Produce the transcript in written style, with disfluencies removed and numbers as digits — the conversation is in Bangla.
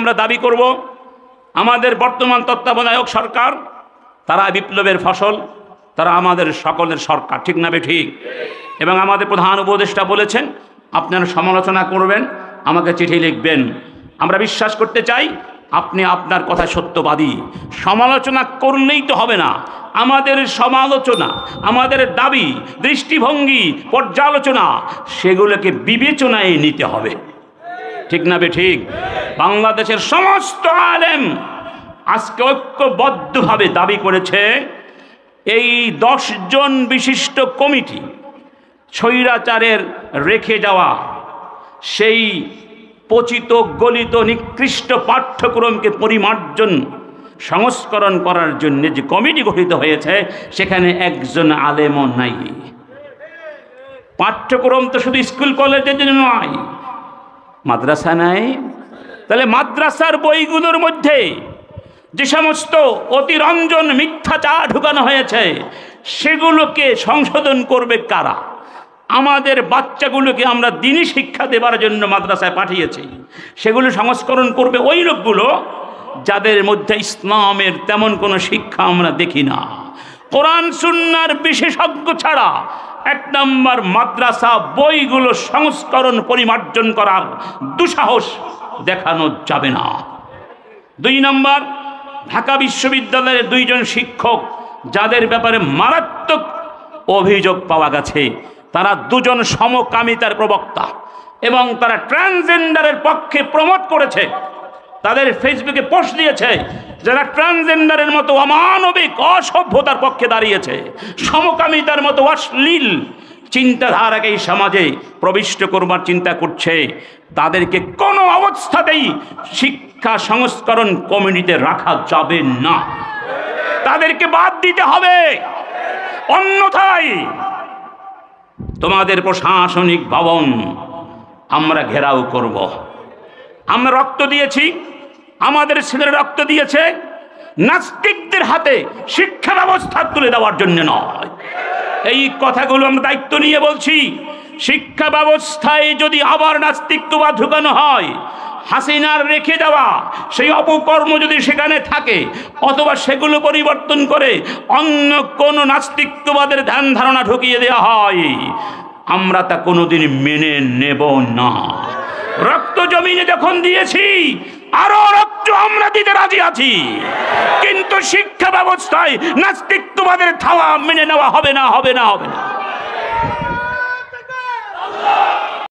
আমরা দাবি করব আমাদের বর্তমান তত্ত্বাবধায়ক সরকার তারা বিপ্লবের ফসল, তারা আমাদের সকলের সরকার, ঠিক না ঠিক? এবং আমাদের প্রধান উপদেষ্টা বলেছেন আপনারা সমালোচনা করবেন, আমাকে চিঠি লিখবেন। আমরা বিশ্বাস করতে চাই আপনি আপনার কথা সত্যবাদী। সমালোচনা করলেই তো হবে না, আমাদের সমালোচনা, আমাদের দাবি, দৃষ্টিভঙ্গি, পর্যালোচনা সেগুলোকে বিবেচনায় নিতে হবে, ঠিক না ঠিক? বাংলাদেশের সমস্ত আলেম আজকে ঐক্যবদ্ধভাবে দাবি করেছে এই 10 জন বিশিষ্ট কমিটি স্বৈরাচারের রেখে যাওয়া সেই পচিত গলিত নিকৃষ্ট পাঠ্যক্রমকে পরিমার্জন সংস্করণ করার জন্য যে কমিটি গঠিত হয়েছে সেখানে একজন আলেমও নাই। পাঠ্যক্রম তো শুধু স্কুল কলেজের জন্য নয়, মাদ্রাসা নাই। তাহলে মাদ্রাসার বইগুলোর মধ্যে যে সমস্ত অতিরঞ্জন মিথ্যাচার ঢুকানো হয়েছে সেগুলোকে সংশোধন করবে কারা? আমাদের বাচ্চাগুলোকে আমরা দিনী শিক্ষা দেবার জন্য মাদ্রাসায় পাঠিয়েছি, সেগুলো সংস্করণ করবে ওই লোকগুলো যাদের মধ্যে ইসলামের তেমন কোনো শিক্ষা আমরা দেখি না। কোরআন সুন্নাহর বিশেষজ্ঞ ছাড়া 1 নম্বর মাদ্রাসা বইগুলো সংস্করণ পরিমার্জন করার দুঃসাহস দেখানো যাবে না। 2 নম্বর, ঢাকা বিশ্ববিদ্যালয়ের 2 জন শিক্ষক যাদের ব্যাপারে মারাত্মক অভিযোগ পাওয়া গেছে, তারা 2 জন সমকামিতার প্রবক্তা এবং তারা ট্রান্সজেন্ডারের পক্ষে প্রমোট করেছে, তাদের ফেসবুকে পোস্ট দিয়েছে যারা ট্রান্সজেন্ডারের মতো অমানবিক অসভ্যতার পক্ষে দাঁড়িয়েছে, সমকামিতার মতো অশ্লীল চিন্তাধারাকে এই সমাজে প্রবিষ্ট করবার চিন্তা করছে, তাদেরকে কোনো অবস্থাতেই শিক্ষা সংস্করণ কমিটিতে রাখা যাবে না, তাদেরকে বাদ দিতে হবে। অন্যথায় তোমাদের প্রশাসনিক ভবন আমরা ঘেরাও করব। আমরা রক্ত দিয়েছি, আমাদের ছেলেরা রক্ত দিয়েছে নাস্তিকদের হাতে শিক্ষা ব্যবস্থা তুলে দেওয়ার জন্য নয়। এই কথাগুলো আমরা দায়িত্ব নিয়ে বলছি। শিক্ষা ব্যবস্থায় যদি আবার নাস্তিকবাদ ঢুকানো হয়, হাসিনার রেখে যাওয়া সেই অপকর্ম যদি সেখানে থাকে, অথবা সেগুলো পরিবর্তন করে অন্য কোনো নাস্তিকবাদের ধ্যান ধারণা ঢুকিয়ে দেওয়া হয়, আমরা তা কোনোদিন মেনে নেব না। রক্ত জমিনে যখন দিয়েছি আরো রক্ত আমরা দিতে রাজি আছি, কিন্তু শিক্ষা ব্যবস্থায় নাস্তিকবাদের থাওয়া মেনে নেওয়া হবে না, হবে না, হবে না।